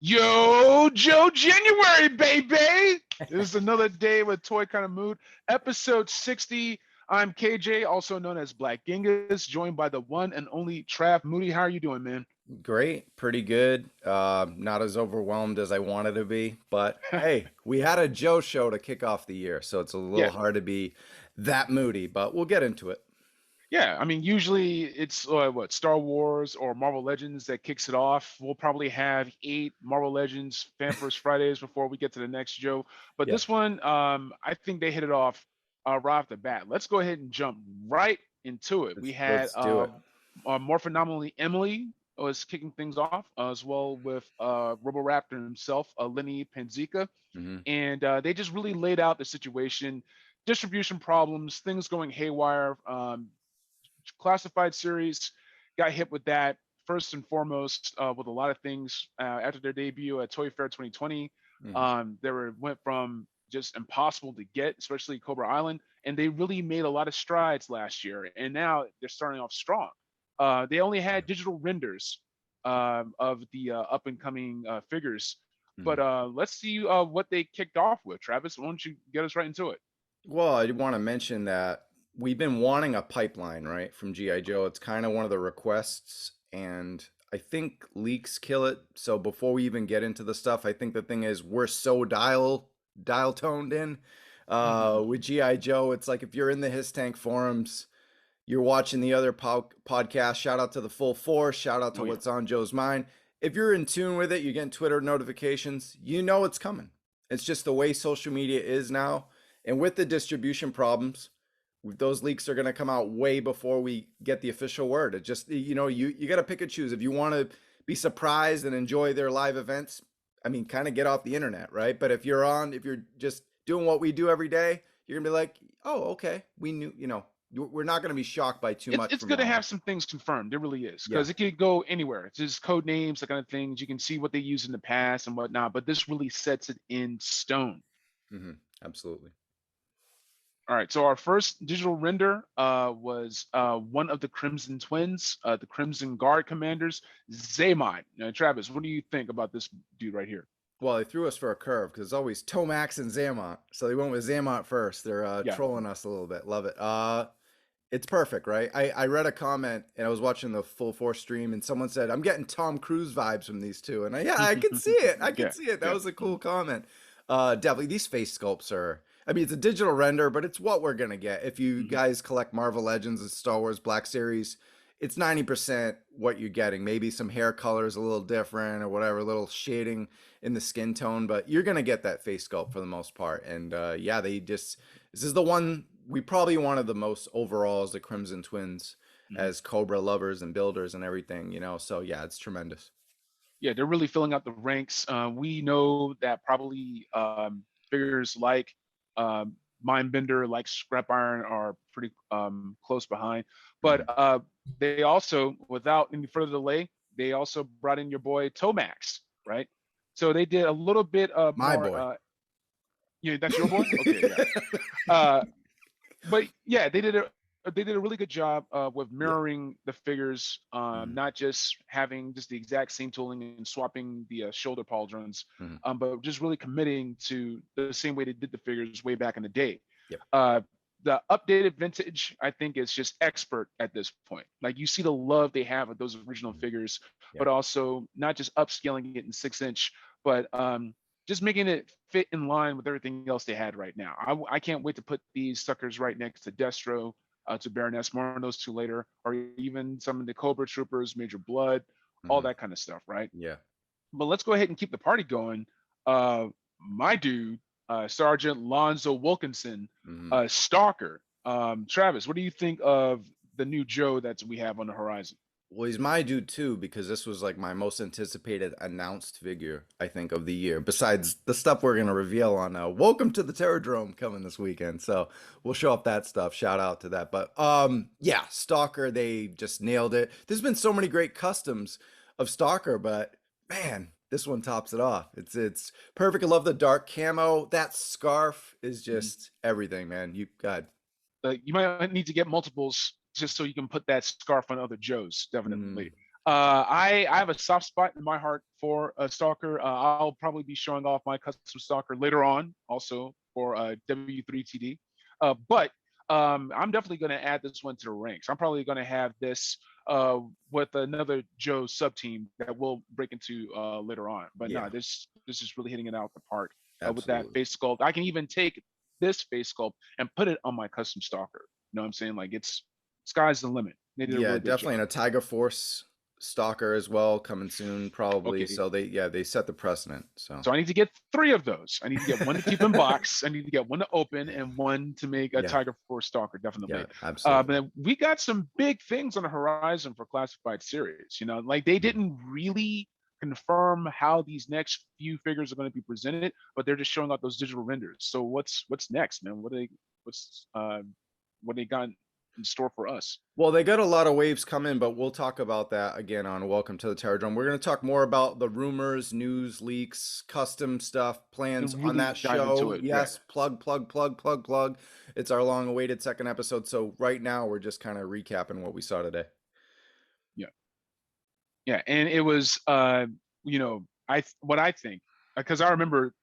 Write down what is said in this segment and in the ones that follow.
Yo, Joe, January, baby. This is another day with Toy Kind of Mood, episode 60. I'm KJ, also known as Black Genghis, joined by the one and only Trav Moody. How are you doing, man? Great, pretty good. Not as overwhelmed as I wanted to be, but hey, we had a Joe show to kick off the year, so it's a little Yeah, hard to be that moody, but we'll get into it. yeah. I mean, usually it's what Star Wars or Marvel Legends that kicks it off. We'll probably have 8 Marvel Legends Fan First Fridays before we get to the next Joe. But Yeah, this one, I think they hit it off right off the bat. Let's go ahead and jump right into it. We let's had let's do it. more phenomenally Emily was kicking things off, as well with Roboraptor himself, Lenny Panzica, Hmm. and they just really laid out the situation, distribution problems, things going haywire. Classified series got hit with that first and foremost with a lot of things after their debut at Toy Fair 2020. Hmm. Went from just impossible to get, especially Cobra Island, and they really made a lot of strides last year. And now they're starting off strong. They only had digital renders of the up and coming figures, but Hmm. let's see what they kicked off with. Travis, why don't you get us right into it? Well, I want to mention that we've been wanting a pipeline, right, from G.I. Joe. It's kind of one of the requests, and I think leaks kill it. So before we even get into the stuff, I think the thing is we're so dial toned in with G.I. Joe. It's like if you're in the His Tank forums, you're watching the other podcast. Shout out to the Full Force. Shout out to Oh yeah. What's on Joe's Mind. If you're in tune with it, you're getting Twitter notifications. You know it's coming. It's just the way social media is now, and with the distribution problems, those leaks are going to come out way before we get the official word. It just, you got to pick and choose. If you want to be surprised and enjoy their live events, I mean, kind of get off the internet, right? But if you're just doing what we do every day, you're going to be like, oh, okay, we knew, we're not going to be shocked by too it's much it's from good to now on. have some things confirmed. It really is Yeah. because it could go anywhere. It's just code names, that kind of things. You can see what they used in the past and whatnot, but this really sets it in stone. Hmm. Absolutely. All right, so our first digital render was one of the Crimson Twins, the Crimson Guard commanders, Zaymod. Travis, what do you think about this dude right here? Well, they threw us for a curve because it's always Tomax and Zamont. So they went with Zamont first. They're Yeah. trolling us a little bit. Love it. It's perfect, right? I read a comment and I was watching the Full Force stream and someone said, I'm getting Tom Cruise vibes from these two. And yeah, I can see it. I can Yeah, see it. That yeah. was a cool comment. Definitely these face sculpts are, I mean, it's a digital render, but it's what we're going to get. If you Mhm. guys collect Marvel Legends and Star Wars Black Series, it's 90% what you're getting. Maybe some hair colors a little different or whatever, a little shading in the skin tone, but you're going to get that face sculpt for the most part. And yeah, this is the one we probably wanted the most overall as the Crimson Twins Mhm. as Cobra lovers and builders and everything, So yeah, it's tremendous. Yeah, they're really filling out the ranks. We know that probably figures like Mindbender, like Scrap Iron, are pretty close behind. But Mhm. they also, without any further delay, they also brought in your boy Tomax, right? So they did a little bit of My more. boy. Yeah, that's your boy. Okay, yeah. Uh, but yeah, they did a really good job with Yeah. mirroring the figures, Mhm. not just having just the exact same tooling and swapping the shoulder pauldrons, Mhm. but just really committing to the same way they did the figures way back in the day. Yep. Uh, the updated vintage, I think, is just expert at this point. Like you see the love they have with those original Mhm. figures, Yeah. but also not just upscaling it in 6 inch, but just making it fit in line with everything else they had right now. I can't wait to put these suckers right next to Destro, to Baroness, more on those two later, or even some of the Cobra Troopers, Major Blood, all Mhm. that kind of stuff, right? Yeah. But let's go ahead and keep the party going. Uh, my dude, Sergeant Lonzo Wilkinson, Mhm. Stalker. Travis, what do you think of the new Joe that we have on the horizon? Well, he's my dude too because this was like my most anticipated announced figure, I think, of the year. Besides the stuff we're gonna reveal on Welcome to the Terrordrome coming this weekend, so we'll show off that stuff. Shout out to that. But yeah, Stalker, they just nailed it. There's been so many great customs of Stalker, but man, this one tops it off. It's perfect. I love the dark camo. That scarf is Mhm. just everything, man. You got You might need to get multiples just so you can put that scarf on other Joes, definitely. Mm, I have a soft spot in my heart for a stalker. I'll probably be showing off my custom stalker later on, also for W3TD. But I'm definitely going to add this one to the ranks. I'm probably going to have this with another Joe sub team that we'll break into later on. But yeah, no, this is really hitting it out the park with that absolutely. face sculpt. I can even take this face sculpt and put it on my custom stalker. You know what I'm saying? Like it's sky's the limit. They did a Yeah, really good definitely. job. And a Tiger Force stalker as well coming soon, probably. Okay, So they set the precedent. So so I need to get three of those. I need to get one to keep in box. I need to get one to open and one to make a yeah, Tiger Force Stalker, yeah, definitely. absolutely. But we got some big things on the horizon for classified series. You know, like they Mm. didn't really confirm how these next few figures are going to be presented, but they're just showing out those digital renders. So what's next, man? What they got in store for us? Well, they got a lot of waves coming, but we'll talk about that again on Welcome to the Terror Dome. We're going to talk more about the rumors, news, leaks, custom stuff, plans And on really that dive into show. it. Yeah. Yes, plug, plug, plug, plug, plug. It's our long awaited second episode. So right now we're just kind of recapping what we saw today. Yeah. Yeah, and it was what I think, because I remember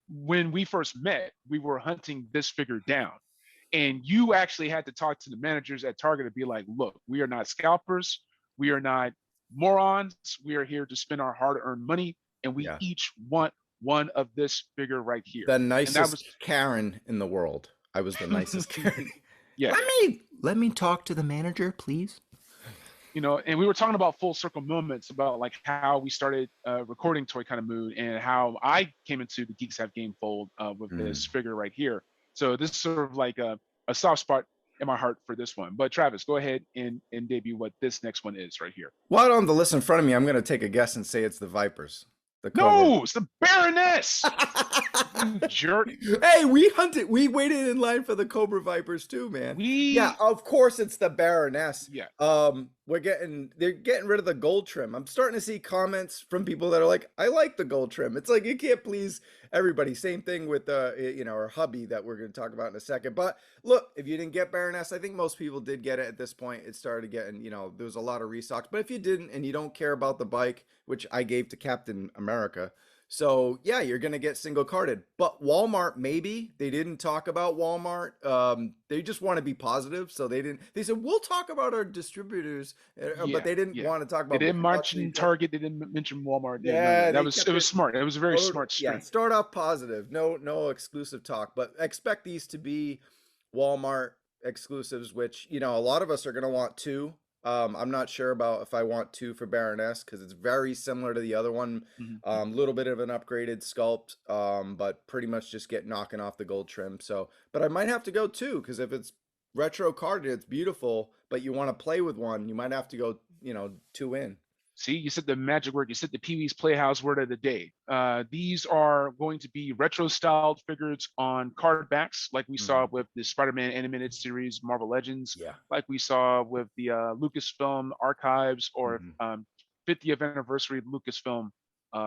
when we first met, we were hunting this figure down, and you actually had to talk to the managers at Target to be like, look, we are not scalpers, we are not morons, we are here to spend our hard-earned money, and we Yeah. each want one of this figure right here. The And that was nicest Karen in the world. I was the nicest Karen. yeah. Let me talk to the manager, please. And we were talking about full circle moments about like how we started recording Toy Kind of Mood and how I came into the Geeks Have Game fold with Mm. this figure right here. So this is sort of like a soft spot in my heart for this one. But Travis, go ahead and debut what this next one is right here. Well, I don't have the list in front of me. I'm going to take a guess and say it's the Vipers. The Cobra. No, it's the Baroness. You jerk. Hey, we hunted. We waited in line for the Cobra Vipers too, man. Yeah, We of course it's the Baroness. yeah. They're getting rid of the gold trim. I'm starting to see comments from people that are like, I like the gold trim. It's like you can't please everybody. Same thing with our hubby that we're going to talk about in a second. But look, if you didn't get Baroness, I think most people did get it at this point. It started getting, there was a lot of restocks. But if you didn't and you don't care about the bike, which I gave to Captain America. So yeah, you're gonna get single carded. But Walmart, maybe they didn't talk about Walmart. They just want to be positive, so they didn't. They said we'll talk about our distributors, but Yeah, they didn't yeah. want to talk They about didn't big bucks. mention Target. They didn't mention Walmart. Yeah, none of Yeah, that. That they was kept it was it. smart. It was a very smart Yeah, string. start off positive. No exclusive talk, but expect these to be Walmart exclusives, which a lot of us are gonna want two. I'm not sure about if I want two for Baroness because it's very similar to the other one. Mhm. Little bit of an upgraded sculpt, but pretty much just get knocking off the gold trim. So, but I might have to go two because if it's retro carded, it's beautiful, but you want to play with one, you might have to go, two in. See, you said the magic word. You said the Pee Wee's Playhouse word of the day. These are going to be retro styled figures on card backs, like we saw Mhm. with the Spider-Man animated series, Marvel Legends, Yeah. like we saw with the Lucasfilm archives or Mhm. 50th anniversary Lucasfilm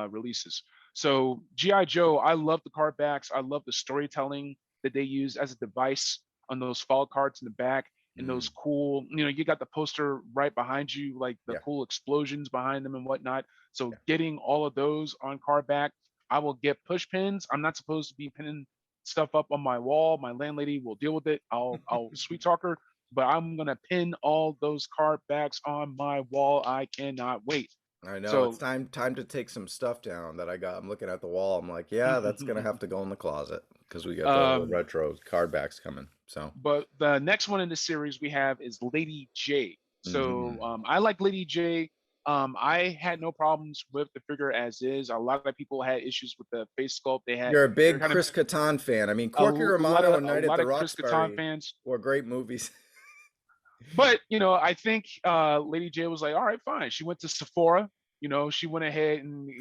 releases. So GI Joe, I love the card backs. I love the storytelling that they use as a device on those fall cards in the back and those Mm. cool, you got the poster right behind you, like the Yeah. cool explosions behind them and whatnot. So Yeah. getting all of those on card back, I will get push pins. I'm not supposed to be pinning stuff up on my wall. My landlady will deal with it. I'll sweet talk her, but I'm gonna pin all those card backs on my wall. I cannot wait. I know it's So time to take some stuff down that I got. I'm looking at the wall. I'm like, yeah, that's gonna have to go in the closet because we got the um retro card backs coming. So, but the next one in the series we have is Lady J. So mhm. I like Lady J. I had no problems with the figure as is. A lot of people had issues with the face sculpt. You're a They're big kind of Chris Kattan fan. I mean, a, Corky Romano and a Night at lot the of Chris Kattan Roxbury fans. were great movies. But I think Lady J was like, all right, fine. She went to Sephora. She went ahead and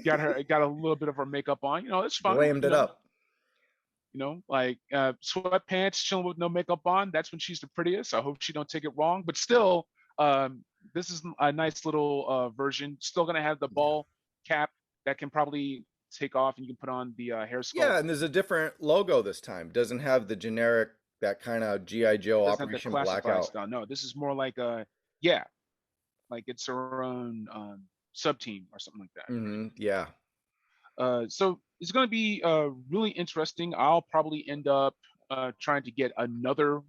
got a little bit of her makeup on. It's fine. Glammed it up. Like sweatpants, chilling with no makeup on. That's when she's the prettiest. I hope she don't take it wrong. But still, this is a nice little version. Still gonna have the Yeah. ball cap that can probably take off and you can put on the hair sculpt. Yeah, and there's a different logo this time. Doesn't have the generic that kind of GI Joe Doesn't have the Operation classified Blackout. style. No, this is more like a yeah, like it's our own sub team or something like that, right? Yeah. So it's going to be really interesting. I'll probably end up trying to get another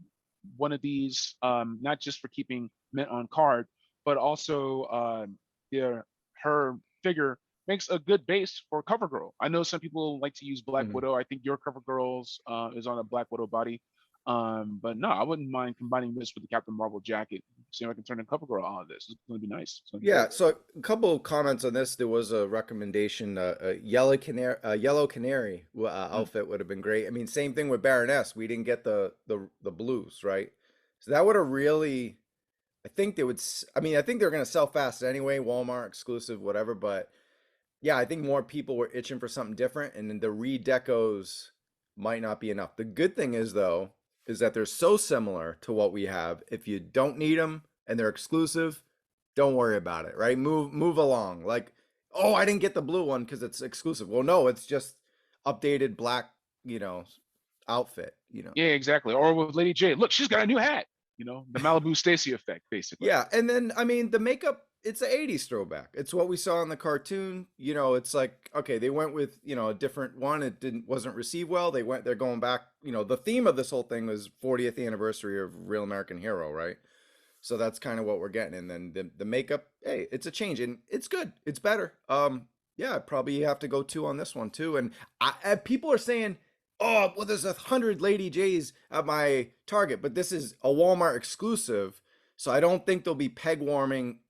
one of these, not just for keeping Mint on card, but also their her figure makes a good base for CoverGirl. I know some people like to use Black Mhm. Widow. I think your CoverGirl's is on a Black Widow body. But no, I wouldn't mind combining this with the Captain Marvel jacket. See if I can turn a CoverGirl out of this. It's going to be nice. It's going to be Yeah, great. so a couple of comments on this. There was a recommendation, yellow canary Mm. outfit would have been great. I mean, same thing with Baroness. We didn't get the blues, right? So that would have really, I think they would. I mean, I think they're going to sell fast anyway, Walmart exclusive, whatever. But yeah, I think more people were itching for something different, and then the redecos might not be enough. The good thing is though, is that they're so similar to what we have. If you don't need them and they're exclusive, don't worry about it, right? Move along. Like, oh, I didn't get the blue one because it's exclusive. Well, no, it's just updated black, you know, outfit. Yeah, exactly. Or with Lady J, look, she's got a new hat. The Malibu Stacy effect, basically. Yeah, and then I mean the makeup, it's a 80s throwback. It's what we saw in the cartoon. It's like, okay, they went with, a different one. It wasn't received well. They're going back, the theme of this whole thing was 40th anniversary of Real American Hero, right? So that's kind of what we're getting. And then the makeup, hey, it's a change and it's good. It's better. Yeah, probably have to go two on this one too. And people are saying, oh, well, there's 100 Lady J's at my Target, but this is a Walmart exclusive. So I don't think they'll be peg warming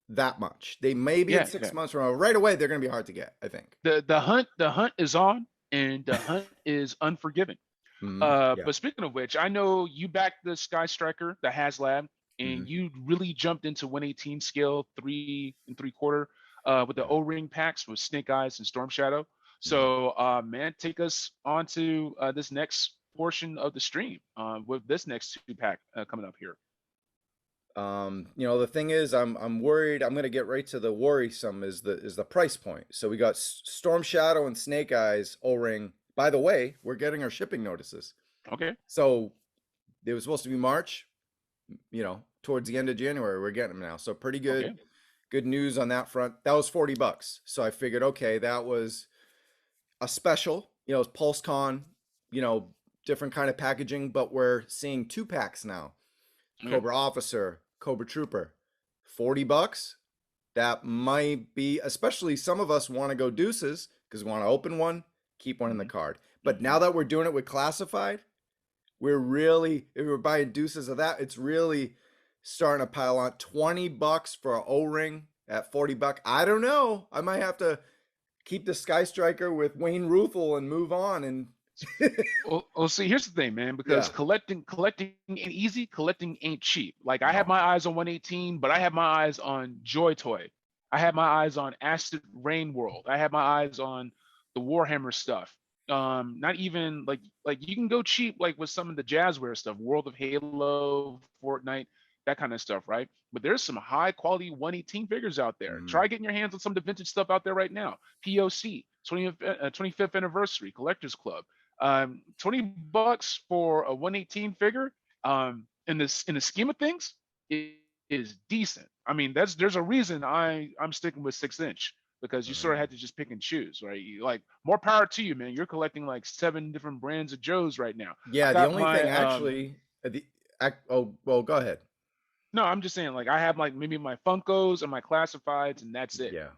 that much. They may be in Yeah, six yeah. months from now. Right away, they're going to be hard to get, I think. The hunt is on, and the hunt is unforgiving. Yeah. But speaking of which, I know you backed the Sky Striker, the HasLab, Hmm. and you really jumped into 118 scale 3 and 3/4 with the Yeah. O-ring packs with Snake Eyes and Storm Shadow. Hmm. So, man, take us on to this next portion of the stream with this next two-pack coming up here. The thing is, I'm worried. I'm gonna get right to the worrisome is the price point. So we got Storm Shadow and Snake Eyes O-ring. By the way, we're getting our shipping notices. Okay, So it was supposed to be March. Towards the end of January, we're getting them now. So pretty okay. good news on that front. That was $40. So I figured, okay, that was a special. It's PulseCon. You know, different kind of packaging, but we're seeing two packs now. Okay. Cobra Officer, Cobra Trooper, $40. That might be, especially some of us want to go deuces because we want to open one, keep one in the Hmm. card. But Hmm. now that we're doing it with classified, if we're buying deuces of that, it's really starting to pile on. $20 for an O-ring at $40. I don't know. I might have to keep the Sky Striker with Wayne Ruthel and move on. And Well, see, here's the thing, man. Because yeah, collecting ain't easy. Collecting ain't cheap. Like I have no. my eyes on 118, but I have my eyes on Joy Toy. I have my eyes on Acid Rain World. I have my eyes on the Warhammer stuff. Not even like you can go cheap like with some of the Jazzware stuff, World of Halo, Fortnite, that kind of stuff, right? But there's some high quality 118 figures out there. Mm, Try getting your hands on some of the vintage stuff out there right now. POC 25th anniversary collectors club. $20 for a 118 figure, in the scheme of things, it is decent. I mean, there's a reason I'm sticking with 6 inch because you sort of mm. had to just pick and choose, right? Like more power to you, man. You're collecting like 7 different brands of Joes right now. I Yeah, the got only thing my actually, oh, well, go ahead. no, I'm just saying like I have like maybe my Funkos and my classifieds and that's it. Yeah.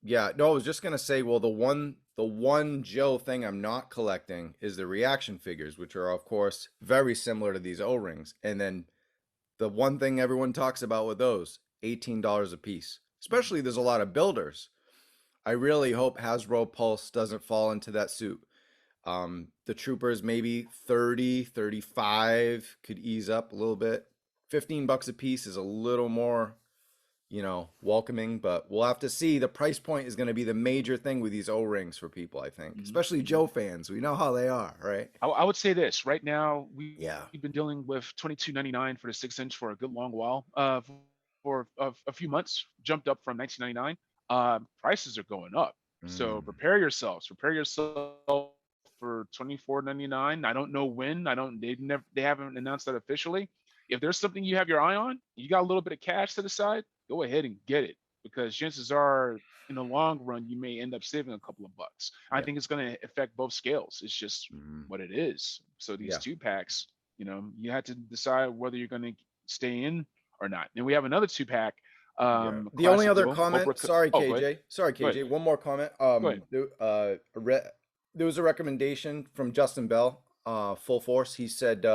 Yeah, no, I was just gonna say, well, the one Joe thing I'm not collecting is the reaction figures, which are of course very similar to these O-rings. And then the one thing everyone talks about with those, $18 a piece. Especially there's a lot of builders. I really hope Hasbro Pulse doesn't fall into that suit. The troopers maybe 30, 35 could ease up a little bit. $15 a piece is a little more, welcoming, but we'll have to see. The price point is going to be the major thing with these O-rings for people, I think, Mhm, especially mhm. Joe fans. We know how they are, right? I would say this right now. Yeah. We've been dealing with 22.99 for the 6 inch for a good long while. For a few months, jumped up from 19.99. Prices are going up, so Mm. prepare yourselves. Prepare yourself for $24.99. I don't know when. They haven't announced that officially. If there's something you have your eye on, you got a little bit of cash to the side, go ahead and get it, because chances are in the long run you may end up saving a couple of bucks. I Yeah. think it's going to affect both scales. It's just what it is. So these Yeah. 2 packs, you had to decide whether you're going to stay in or not. And we have another 2 pack, Yeah. The only classic other duo. comment, sorry, Oh, go ahead. KJ. Sorry, Go ahead. KJ. One more comment. Go ahead. There was a recommendation from Justin Bell, Full Force. He said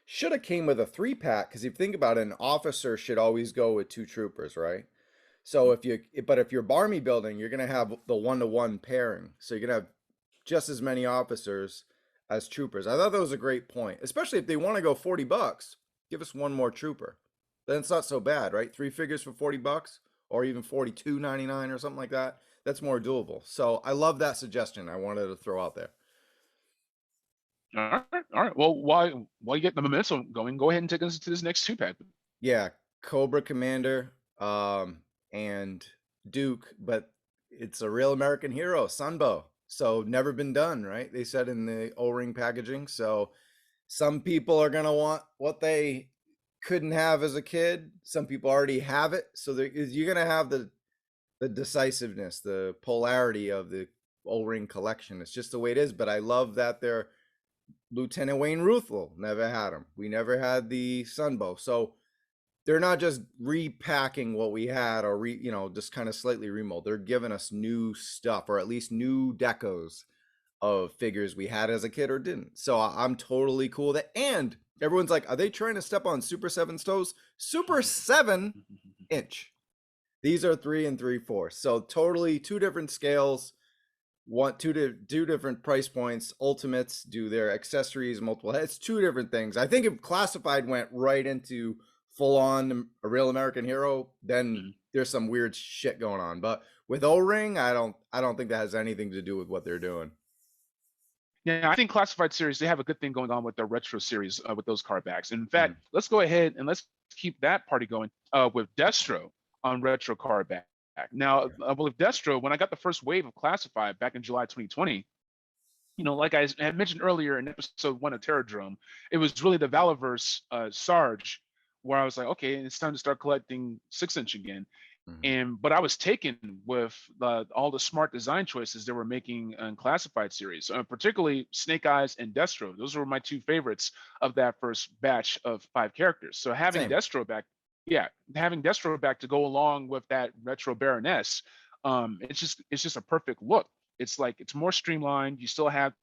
should have came with a 3-pack, because if you think about it, an officer should always go with 2 troopers, right? So if you're Barmy building, you're gonna have the 1-to-1 pairing. So you're gonna have just as many officers as troopers. I thought that was a great point, especially if they want to go $40. Give us one more trooper. Then it's not so bad, right? 3 figures for $40, or even $42.99 or something like that. That's more doable. So I love that suggestion. I wanted to throw out there. All right. All right. Well, while you get the momentum going, go ahead and take us to this next 2 pack. Yeah, Cobra Commander, and Duke, but it's a real American hero, Sunbow. So never been done, right? They said in the O-ring packaging. So some people are gonna want what they couldn't have as a kid. Some people already have it. So you're gonna have the decisiveness, the polarity of the O-ring collection. It's just the way it is. But I love that they're Lieutenant Wayne Ruthel never had him. We never had the Sunbow. So they're not just repacking what we had, or just kind of slightly remold. They're giving us new stuff, or at least new decos of figures we had as a kid or didn't. So I'm totally cool with it. And everyone's like, are they trying to step on Super 7's toes? Super 7-inch. These are 3 3/4. So totally 2 different scales. Two different price points. Ultimates do their accessories, multiple heads, 2 different things. I think if Classified went right into full on a real American hero, then there's some weird shit going on. But with O-ring, I don't think that has anything to do with what they're doing. Yeah, I think Classified series, they have a good thing going on with their retro series with those card backs. In fact, let's go ahead and let's keep that party going with Destro on retro card back. Now, with Destro, when I got the first wave of Classified back in July 2020, like I had mentioned earlier in episode 1 of Terradrome, it was really the Valaverse Sarge where I was like, okay, it's time to start collecting 6-inch again. But I was taken with all the smart design choices they were making in Classified series, particularly Snake Eyes and Destro. Those were my 2 favorites of that first batch of 5 characters. So having Destro back, having Destro back to go along with that retro Baroness, it's just a perfect look. It's like it's more streamlined. You still have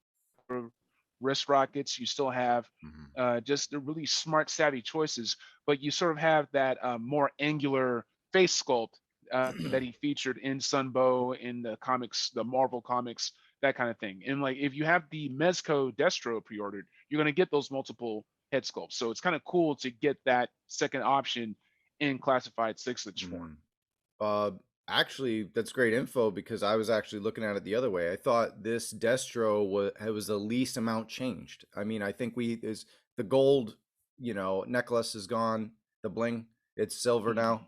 wrist rockets. You still have just the really smart, savvy choices, but you sort of have that more angular face sculpt that he featured in Sunbow, in the comics, the Marvel comics, that kind of thing. And like if you have the Mezco Destro pre-ordered, you're going to get those multiple head sculpts. So it's kind of cool to get that second option in Classified 6-inch form. Actually, that's great info, because I was actually looking at it the other way. I thought this Destro was the least amount changed. I mean, I think the gold, necklace is gone, the bling, it's silver now.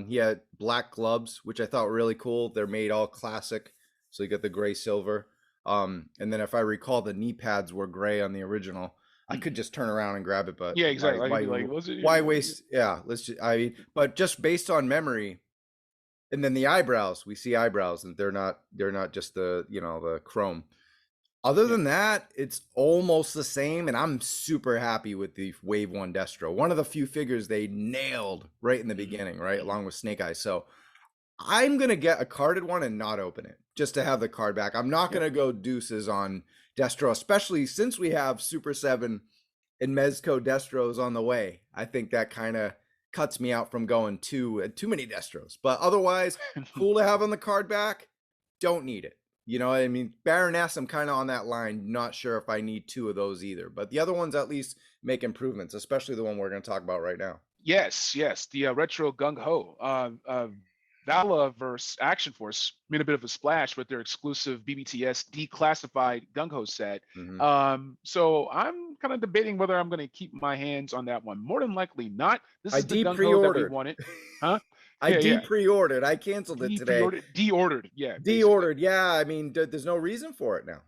He had black gloves, which I thought were really cool. They're made all classic, so you get the gray silver. And then if I recall, the knee pads were gray on the original. I could just turn around and grab it, but yeah, exactly. Why waste? Yeah, but just based on memory. And then the eyebrows, we see eyebrows, and they're not just the chrome. Other than that, it's almost the same, and I'm super happy with the Wave 1 Destro. One of the few figures they nailed right in the beginning, right, along with Snake Eyes. So I'm going to get a carded one and not open it, just to have the card back. I'm not going to go deuces on Destro, especially since we have Super 7 and Mezco Destros on the way. I think that kind of cuts me out from going too many Destros. But otherwise, cool to have on the card back. Don't need it. You know what I mean? Baroness, I'm kind of on that line. Not sure if I need 2 of those either. But the other ones at least make improvements, especially the one we're going to talk about right now. Yes. The retro gung ho. Valaverse Action Force made a bit of a splash with their exclusive BBTS declassified gung ho set. So I'm kind of debating whether I'm going to keep my hands on that one. More than likely not. This is the gung ho that we wanted. Huh? I pre-ordered. I canceled it today. De-ordered. Yeah. De-ordered. Yeah. I mean, there's no reason for it now.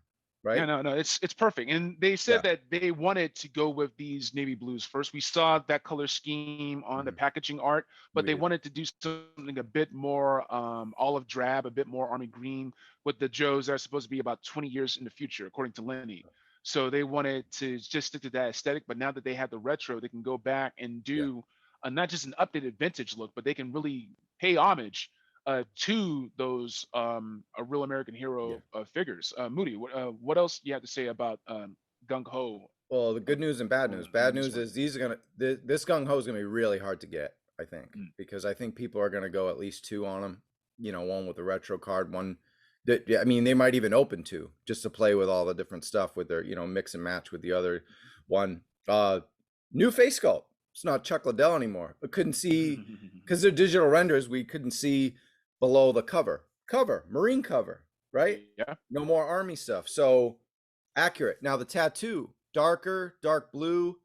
right? Yeah, no, it's perfect. And they Yeah. said that they wanted to go with these navy blues first. We saw that color scheme on the Mhm. packaging art, but We they did. wanted to do something a bit more olive drab, a bit more army green with the Joes that are supposed to be about 20 years in the future, according to Lenny. So they wanted to just stick to that aesthetic. But now that they have the retro, they can go back and Yeah. do not just an updated vintage look, but they can really pay homage to those a real American Yeah. hero figures. Moody, what else do you have to say about Gung Ho Well, the good news and bad news. Bad on this news one? is these are gonna this gung ho is gonna be really hard to get, I think, Mm. because I think people are gonna go at least two on them. You know, one with the retro card, one that yeah, I mean they might even open two just to play with all the different stuff with their mix and match with the other one. New face sculpt. It's not Chuck Liddell anymore. I couldn't see because they're digital renders. We couldn't see below the cover, marine cover, right? Yeah, No more army stuff. So accurate. Now the tattoo, dark blue,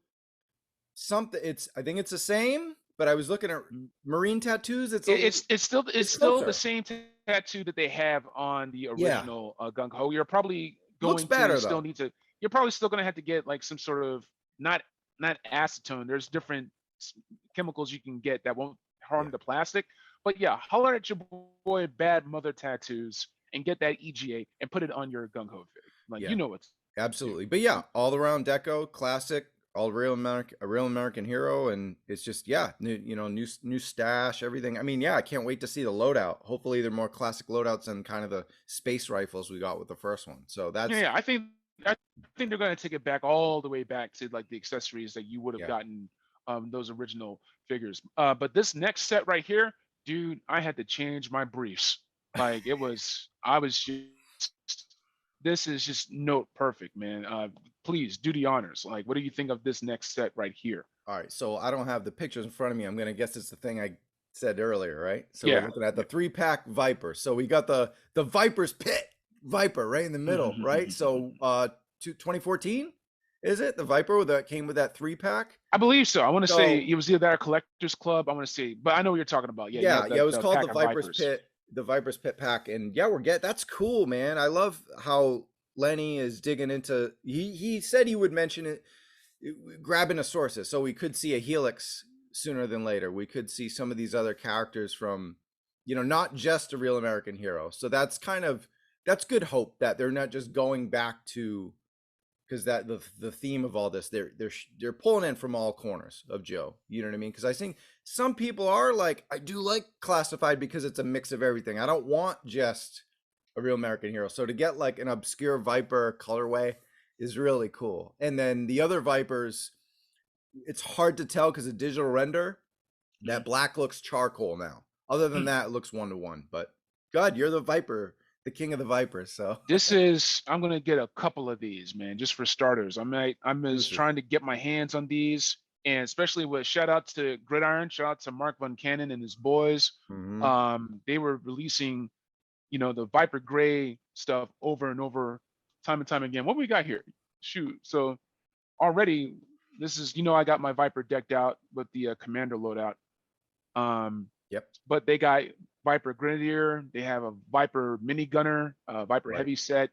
something. It's I think it's the same, but I was looking at mm. marine tattoos. It's It's still the smoother. same tattoo that they have on the Yeah, original Gung Ho. You're probably looks going to better still though. need to. You're probably still going to have to get like some sort of not not acetone. There's different chemicals you can get that won't harm Yeah, the plastic. But yeah, holler at your boy Bad Mother Tattoos and get that EGA and put it on your Gung Ho fig. Like yeah, you know what to do. absolutely. But yeah, all around deco, classic, all a real American hero, and it's just yeah, new stash, everything. I mean, yeah, I can't wait to see the loadout. Hopefully, they're more classic loadouts than kind of the space rifles we got with the first one. So Yeah, that's yeah. I think they're going to take it back all the way back to like the accessories that you would have yeah. gotten those original figures. But this next set right here, dude, I had to change my briefs. Like I was just, this is just note perfect, man. Please do the honors. Like, what do you think of this next set right here? All right, so I don't have the pictures in front of me. I'm gonna guess it's the thing I said earlier, right? So we're Yeah, looking at the yeah. 3-pack Viper. So we got the Viper's Pit Viper right in the middle, right? So 2014 is it the Viper that came with that 3-pack? I believe so. I want to say So it was either that or Collectors Club. I want to say, but I know what you're talking about. Yeah, you yeah, had yeah, it was the called pack of Vipers. The Viper's Pit pack, and yeah, that's cool, man. I love how Lenny is digging into. He said he would mention it grabbing a sources so we could see a helix sooner than later. We could see some of these other characters from not just a real American hero. So that's good hope that they're not just going back to because that the theme of all this they're pulling in from all corners of Joe. You know what I mean? Because I think some people are like, I do like classified because it's a mix of everything. I don't want just a real American hero. So to get like an obscure Viper colorway is really cool. And then the other Vipers, it's hard to tell because of digital render. That black looks charcoal now. Other than that, it looks 1-to-1. But God, you're the Viper, the king of the Vipers. So I'm gonna get a couple of these, man, just for starters. I'm just exclusive. trying to get my hands on these, and especially with shout out to Gridiron, shout out to Mark Von Cannon and his boys. Mm-hmm. They were releasing, the Viper Gray stuff over and over, time and time again. What we got here? Shoot, so already this is, I got my Viper decked out with the Commander loadout. Um, Yep. but they got Viper Grenadier. They have a Viper Mini Gunner, Viper Right. Heavy Set.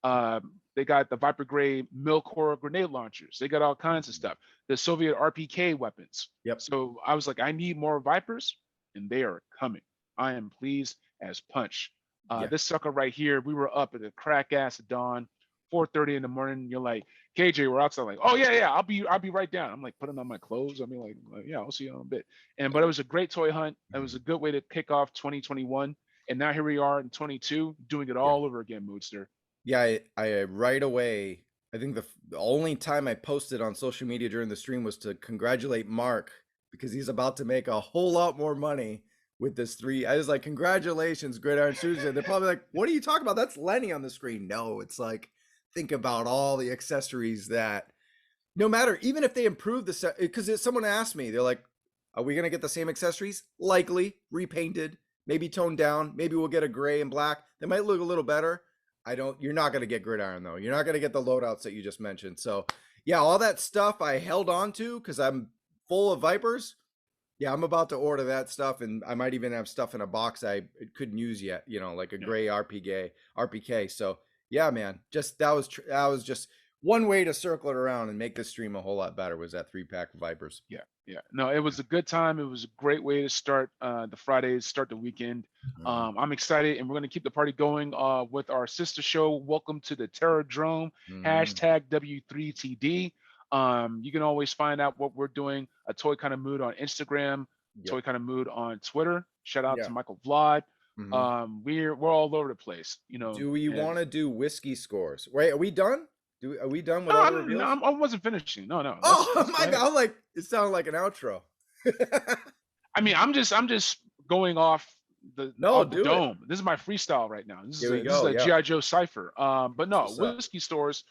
They got the Viper Gray Milcore grenade launchers. They got all kinds of stuff. The Soviet RPK weapons. Yep. So I was like, I need more Vipers, and they are coming. I am pleased as punch. Yeah. This sucker right here, we were up at the crack ass of dawn, 4:30 in the morning. You're like, KJ, we're outside. Like, oh yeah, I'll be right down. I'm like putting on my clothes. I mean, like yeah, I'll see you in a bit. But it was a great toy hunt. It was a good way to kick off 2021. And now here we are in 22, doing it Yeah. all over again, Moodster. Yeah. I right away. I think the only time I posted on social media during the stream was to congratulate Mark because he's about to make a whole lot more money with this 3. I was like, congratulations, Gridiron Studios. They're probably like, what are you talking about? That's Lenny on the screen. No, it's like, think about all the accessories that no matter, even if they improve the set, because someone asked me, they're like, are we going to get the same accessories? Likely repainted, maybe toned down. Maybe we'll get a gray and black. They might look a little better. You're not going to get Gridiron though. You're not going to get the loadouts that you just mentioned. So yeah, all that stuff I held on to because I'm full of Vipers. Yeah, I'm about to order that stuff, and I might even have stuff in a box I couldn't use yet. Like a gray RPK. So Yeah, man. Just that was just one way to circle it around and make this stream a whole lot better was that 3-pack of Vipers. Yeah, yeah. No, it was a good time. It was a great way to start the Fridays, start the weekend. Mhm. I'm excited, and we're gonna keep the party going with our sister show. Welcome to the Terror Drome. Mhm. Hashtag W3TD. You can always find out what we're doing. A Toy Kind of Mood on Instagram, Yep. Toy Kind of Mood on Twitter. Shout out to Yeah. Michael Vlad. Mhm. We're all over the place, you know. Do we And want to do whiskey scores? Wait, are we done? Are we done with no, all the reveals? I wasn't finishing. No, no. Oh Let's go my ahead. god! I'm like, it sounded like an outro. I mean, I'm just going No, off the do it. dome. This is my freestyle right now. Here we This is go. a Yeah, GI Joe cipher. But that's no, what's up. whiskey stores.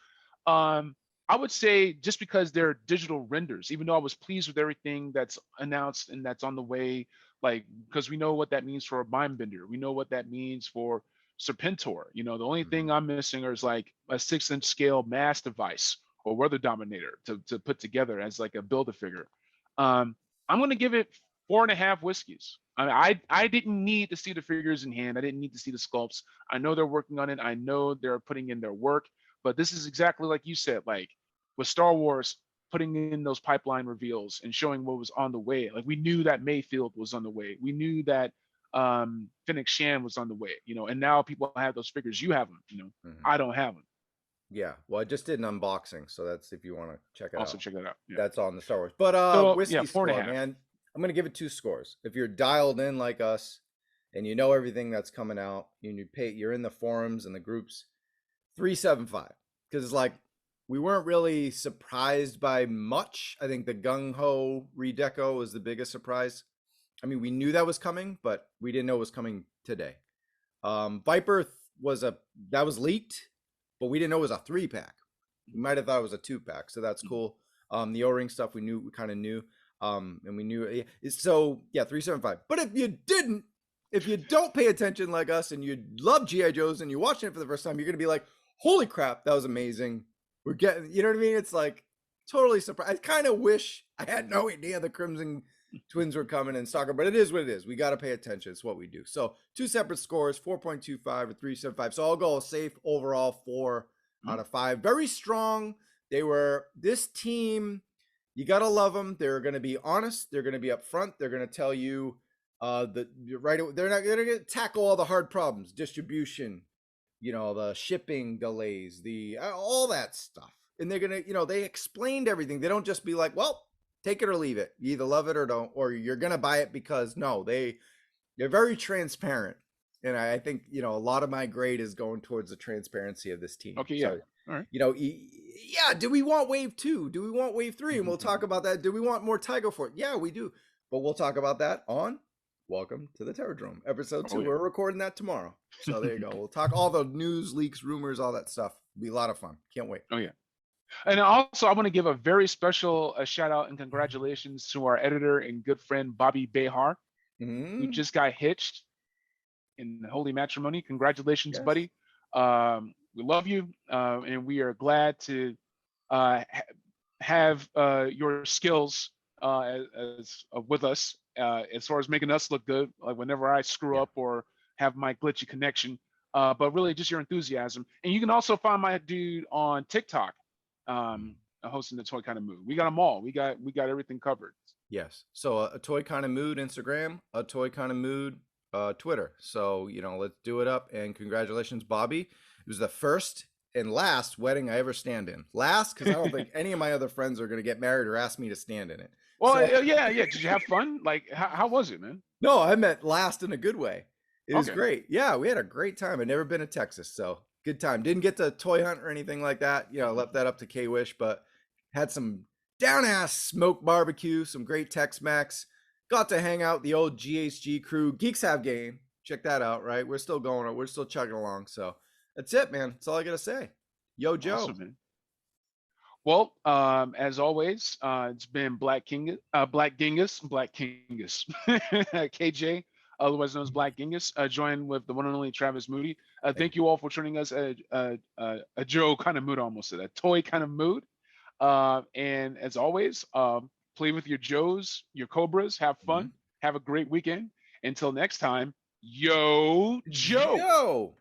Um, I would say just because they're digital renders, even though I was pleased with everything that's announced and that's on the way, like because we know what that means for a Mindbender, we know what that means for Serpentor. You know, the only thing Mhm. I'm missing is like a 6-inch scale mass device or Weather Dominator to put together as like a build a figure. Um, I'm gonna give it 4.5 whiskeys. I didn't need to see the figures in hand. I didn't need to see the sculpts. I know they're working on it. I know they're putting in their work. But this is exactly like you said, like with Star Wars putting in those pipeline reveals and showing what was on the way. Like we knew that Mayfield was on the way. We knew that Fennec Shan was on the way, you know, and now people have those figures. You have them, you know. Mhm. I don't have them. Yeah. Well, I just did an unboxing, so that's if you want to check it Also out. check that out. Yeah. That's on the Star Wars. But So yeah, whiskey four and a score, half. man. I'm gonna give it 2 scores. If you're dialed in like us and you know everything that's coming out, and you're in the forums and the groups, 375. Because it's like we weren't really surprised by much. I think the gung ho redeco was the biggest surprise. I mean, we knew that was coming, but we didn't know it was coming today. Viper was that was leaked, but we didn't know it was a 3-pack. We might have thought it was a 2-pack, so that's Mhm. cool. The O-ring stuff we kind of knew, and we knew. So yeah, 375. But if you don't pay attention like us, and you love GI Joes, and you're watching it for the first time, you're gonna be like, "Holy crap, that was amazing!" We're getting, you know what I mean? It's like totally surprised. I kind of wish I had no idea the Crimson Twins were coming in soccer, but it is what it is. We got to pay attention. It's what we do. So 2 separate scores, 4.25 or 3.75. So I'll go safe overall 4 out Mhm. of 5. Very strong. This team, you got to love them. They're going to be honest. They're going to be upfront. They're going to tell you they're not going to tackle all the hard problems, distribution, the shipping delays, the all that stuff. And they're going to, they explained everything. They don't just be like, well, take it or leave it. You either love it or don't, or you're gonna buy it because no, they're very transparent. And I think a lot of my grade is going towards the transparency of this team. Okay, yeah. So, All right. yeah, do we want wave 2? Do we want wave 3? And we'll talk about that. Do we want more Tiger Fort? Yeah, we do. But we'll talk about that on Welcome to the Terradrome, episode 2. Oh yeah. We're recording that tomorrow. So there you go. We'll talk all the news, leaks, rumors, all that stuff. It'll be a lot of fun. Can't wait. Oh yeah. And also, I want to give a very special shout out and congratulations to our editor and good friend Bobby Behar, who Mm-hmm. just got hitched in holy matrimony. Congratulations, Yes. buddy. We love you, and we are glad to have your skills with us as far as making us look good. Like whenever I screw Yeah. up or have my glitchy connection, but really just your enthusiasm. And you can also find my dude on TikTok, hosting the Toy Kind of Mood. We got them all. We got everything covered. Yes. So a toy kind of mood Instagram, a toy kind of mood Twitter. So let's do it up. And congratulations, Bobby. It was the first and last wedding I ever stand in. Last, because I don't think any of my other friends are going to get married or ask me to stand in it. Well, So yeah. Did you have fun? Like, how was it, man? no, I meant last in a good way. It was Okay. great. Yeah, we had a great time. I'd never been to Texas, so good time. Didn't get to toy hunt or anything like that. Left that up to K Wish, but had some down ass smoked barbecue, some great Tex Mex. Got to hang out with the old GHG crew. Geeks Have Game. Check that out, right? We're still going. We're still chugging along. So that's it, man. That's all I gotta say. Yo, Joe. Awesome, man. Well, as always, it's been Black Genghis, KJ, otherwise known as Black Genghis, joined with the one and only Travis Moody. Thank Thank you all for turning us a Joe kind of mood, almost a toy kind of mood. And as always, play with your Joes, your Cobras, have you. fun, have a great weekend. Until next time, yo, Joe. Joe.